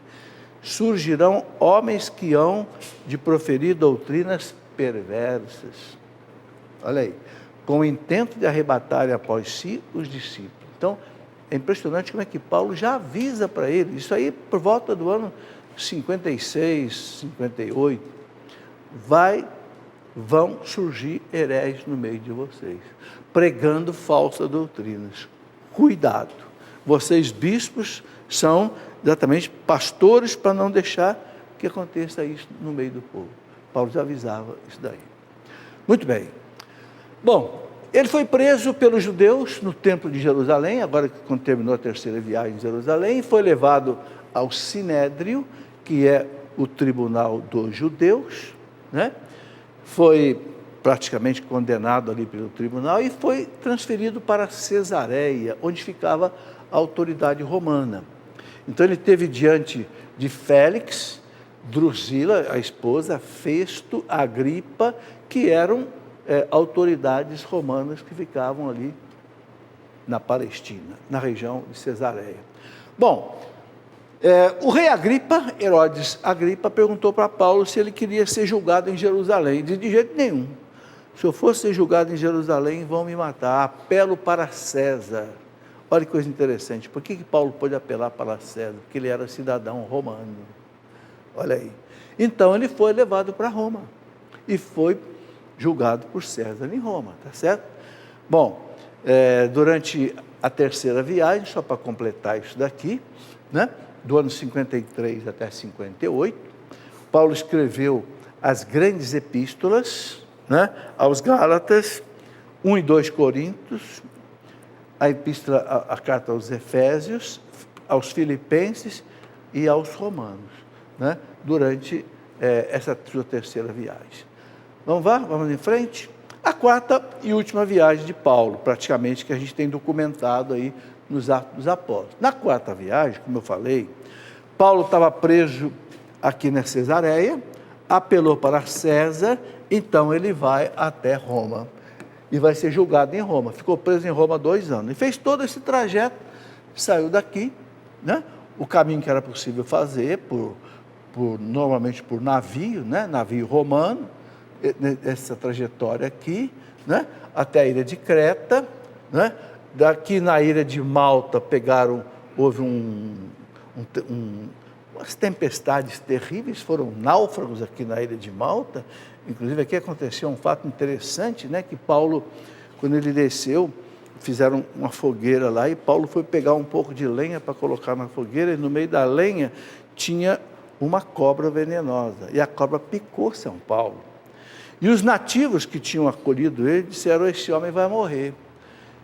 Surgirão homens que hão de proferir doutrinas perversas. Olha aí, com o intento de arrebatarem após si os discípulos. Então, é impressionante como é que Paulo já avisa para eles, isso aí por volta do ano 56, 58, vão surgir hereges no meio de vocês, pregando falsas doutrinas. Cuidado, vocês bispos são exatamente pastores para não deixar que aconteça isso no meio do povo. Paulo já avisava isso daí. Muito bem. Bom, ele foi preso pelos judeus no templo de Jerusalém, agora quando terminou a terceira viagem em Jerusalém, foi levado ao Sinédrio, que é o tribunal dos judeus, né? Foi praticamente condenado ali pelo tribunal e foi transferido para Cesareia, onde ficava a autoridade romana. Então ele teve diante de Félix, Drusila, a esposa, Festo, Agripa, que eram autoridades romanas que ficavam ali na Palestina, na região de Cesareia. Bom, o rei Agripa, Herodes Agripa, perguntou para Paulo se ele queria ser julgado em Jerusalém. Ele disse: de jeito nenhum. Se eu fosse ser julgado em Jerusalém, vão me matar. Apelo para César. Olha que coisa interessante. Por que Paulo pôde apelar para César? Porque ele era cidadão romano. Olha aí. Então ele foi levado para Roma e foi julgado por César em Roma, tá certo? Bom, durante a terceira viagem, só para completar isso daqui, né, do ano 53 até 58, Paulo escreveu as grandes epístolas, né, aos Gálatas, 1 e 2 Coríntios, a carta aos Efésios, aos Filipenses e aos Romanos, né, durante essa sua terceira viagem. Vamos em frente? A quarta e última viagem de Paulo, praticamente, que a gente tem documentado aí nos Atos dos Apóstolos. Na quarta viagem, como eu falei, Paulo estava preso aqui na Cesareia, apelou para César, então ele vai até Roma e vai ser julgado em Roma. Ficou preso em Roma 2 anos e fez todo esse trajeto, saiu daqui, né? O caminho que era possível fazer, normalmente por navio, né? Navio romano, essa trajetória aqui, né? Até a ilha de Creta, né? Daqui na ilha de Malta houve umas tempestades terríveis, foram náufragos aqui na ilha de Malta. Inclusive aqui aconteceu um fato interessante, né? Que Paulo, quando ele desceu, fizeram uma fogueira lá e Paulo foi pegar um pouco de lenha para colocar na fogueira e no meio da lenha tinha uma cobra venenosa e a cobra picou São Paulo. E os nativos que tinham acolhido ele disseram: esse homem vai morrer.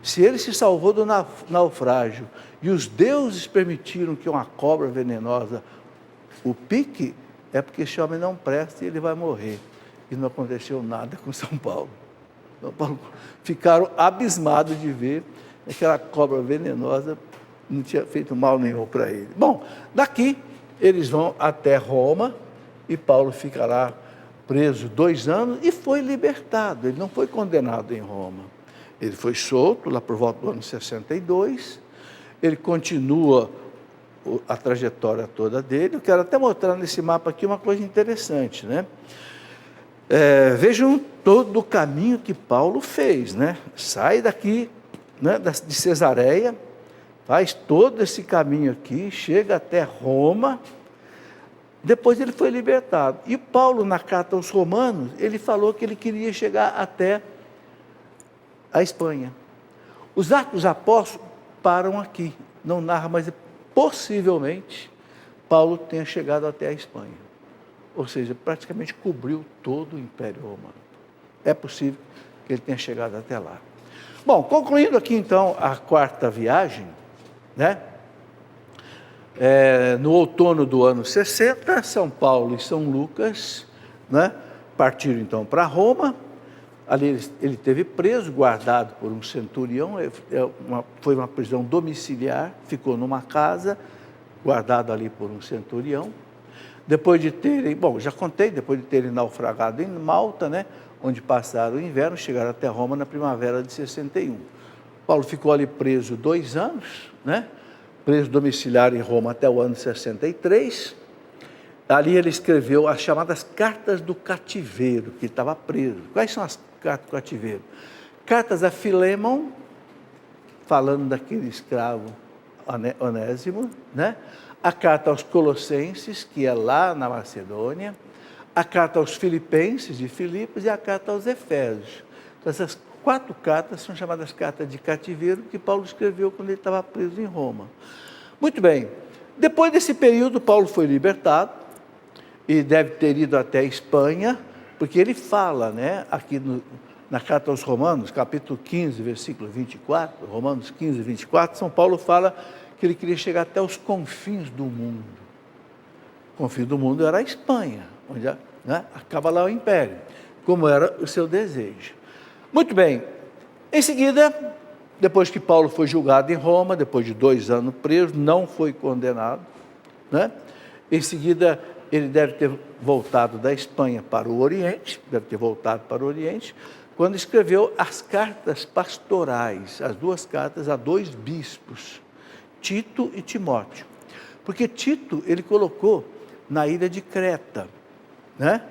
Se ele se salvou do naufrágio e os deuses permitiram que uma cobra venenosa o pique, é porque esse homem não presta e ele vai morrer. E não aconteceu nada com São Paulo. São Paulo ficaram abismados de ver aquela cobra venenosa não tinha feito mal nenhum para ele. Bom, daqui eles vão até Roma e Paulo fica lá preso 2 anos e foi libertado. Ele não foi condenado em Roma. Ele foi solto lá por volta do ano 62. Ele continua a trajetória toda dele. Eu quero até mostrar nesse mapa aqui uma coisa interessante, né? Vejam todo o caminho que Paulo fez, né? Sai daqui, né, de Cesareia, faz todo esse caminho aqui, chega até Roma, depois ele foi libertado. E Paulo, na carta aos Romanos, ele falou que ele queria chegar até a Espanha. Os Atos dos Apóstolos param aqui, não narra, mas possivelmente Paulo tenha chegado até a Espanha. Ou seja, praticamente cobriu todo o Império Romano. É possível que ele tenha chegado até lá. Bom, concluindo aqui então a 4ª viagem, né? No outono do ano 60, São Paulo e São Lucas, né, partiram então para Roma. Ali ele teve preso, guardado por um centurião, foi uma prisão domiciliar, ficou numa casa, guardado ali por um centurião. Depois de terem, já contei, depois de terem naufragado em Malta, né, onde passaram o inverno, chegaram até Roma na primavera de 61. Paulo ficou ali preso 2 anos, né, preso domiciliar em Roma até o ano 63. Ali ele escreveu as chamadas cartas do cativeiro, que estava preso. Quais são as cartas do cativeiro? Cartas a Filémon, falando daquele escravo Onésimo, né? A carta aos Colossenses, que é lá na Macedônia, a carta aos Filipenses de Filipos e a carta aos Efésios. Então, essas 4 cartas são chamadas cartas de cativeiro, que Paulo escreveu quando ele estava preso em Roma. Muito bem, depois desse período, Paulo foi libertado e deve ter ido até a Espanha, porque ele fala, né, aqui na carta aos Romanos, capítulo 15, versículo 24, Romanos 15, 24, São Paulo fala que ele queria chegar até os confins do mundo. O confim do mundo era a Espanha, onde, né, acaba lá o Império, como era o seu desejo. Muito bem, em seguida, depois que Paulo foi julgado em Roma, depois de 2 anos preso, não foi condenado, né? Em seguida, ele deve ter voltado da Espanha para o Oriente, quando escreveu as cartas pastorais, as 2 cartas a 2 bispos, Tito e Timóteo. Porque Tito ele colocou na ilha de Creta, né?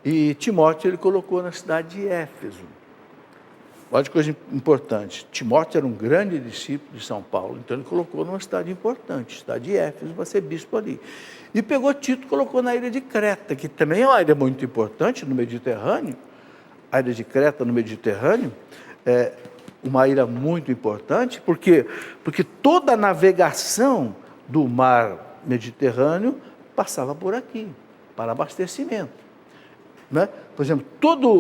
E Timóteo ele colocou na cidade de Éfeso. Olha que coisa importante, Timóteo era um grande discípulo de São Paulo, então ele colocou numa cidade importante, cidade de Éfeso, para ser bispo ali. E pegou Tito e colocou na ilha de Creta, que também é uma ilha muito importante no Mediterrâneo. A ilha de Creta no Mediterrâneo é uma ilha muito importante, porque toda a navegação do mar Mediterrâneo passava por aqui, para abastecimento, né? Por exemplo, todo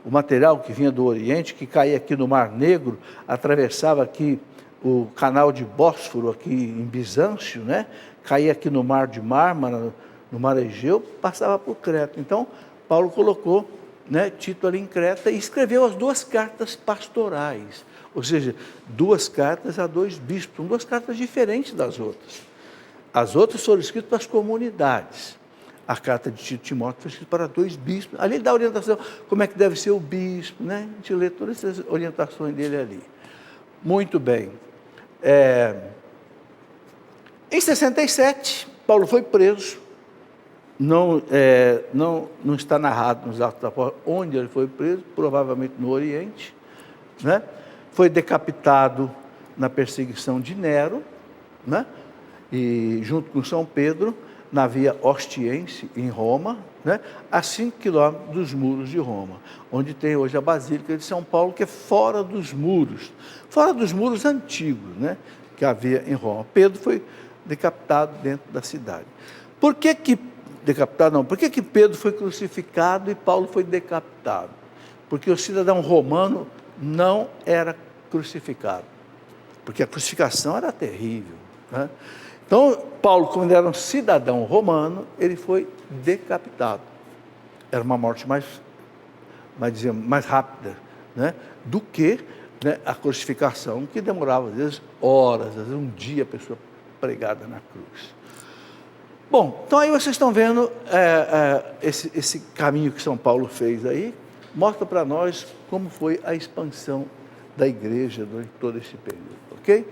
o material que vinha do Oriente, que caía aqui no Mar Negro, atravessava aqui o canal de Bósforo, aqui em Bizâncio, né? Caía aqui no Mar de Mármara, no Mar Egeu, passava por Creta. Então, Paulo colocou, né, Tito ali em Creta e escreveu as 2 cartas pastorais, ou seja, 2 cartas a 2 bispos, são 2 cartas diferentes das outras. As outras foram escritas para as comunidades. A carta de Tito e Timóteo foi escrita para 2 bispos. Ali ele dá orientação, como é que deve ser o bispo, né? A gente lê todas essas orientações dele ali. Muito bem. Em 67, Paulo foi preso. Não está narrado nos Atos dos Apóstolos onde ele foi preso, provavelmente no Oriente, né? Foi decapitado na perseguição de Nero, né? E junto com São Pedro, na Via Ostiense, em Roma, né? A 5 quilômetros dos muros de Roma, onde tem hoje a Basílica de São Paulo, que é fora dos muros antigos, né? Que havia em Roma. Pedro foi decapitado dentro da cidade. Por que Pedro foi crucificado e Paulo foi decapitado? Porque o cidadão romano não era crucificado, porque a crucificação era terrível, né? Então, Paulo, como ele era um cidadão romano, ele foi decapitado. Era uma morte mais rápida, né, do que né, a crucificação, que demorava às vezes horas, às vezes um dia a pessoa pregada na cruz. Bom, então aí vocês estão vendo esse caminho que São Paulo fez aí, mostra para nós como foi a expansão da igreja durante todo esse período, ok?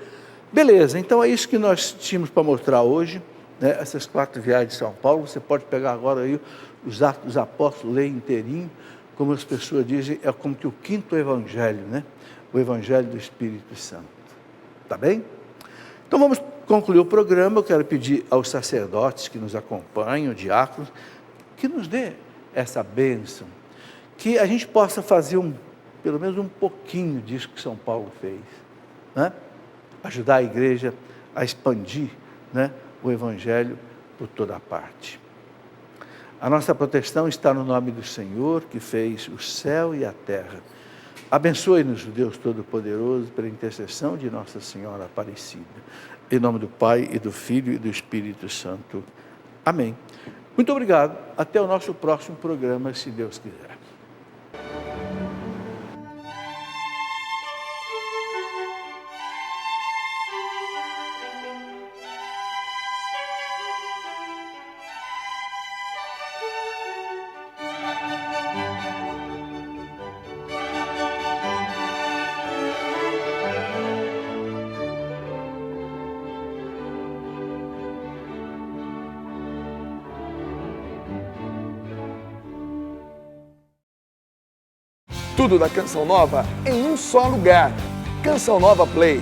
Beleza, então é isso que nós tínhamos para mostrar hoje, né, essas 4 viagens de São Paulo. Você pode pegar agora aí os Atos dos Apóstolos, ler inteirinho, como as pessoas dizem, é como que o 5º evangelho, né? O evangelho do Espírito Santo, tá bem? Então vamos concluir o programa. Eu quero pedir aos sacerdotes que nos acompanham, diáconos, que nos dê essa bênção, que a gente possa fazer pelo menos um pouquinho disso que São Paulo fez, né? Ajudar a igreja a expandir, né, o evangelho por toda parte. A nossa proteção está no nome do Senhor, que fez o céu e a terra. Abençoe-nos, o Deus Todo-Poderoso, pela intercessão de Nossa Senhora Aparecida. Em nome do Pai, e do Filho, e do Espírito Santo. Amém. Muito obrigado. Até o nosso próximo programa, se Deus quiser. Tudo da Canção Nova em um só lugar. Canção Nova Play.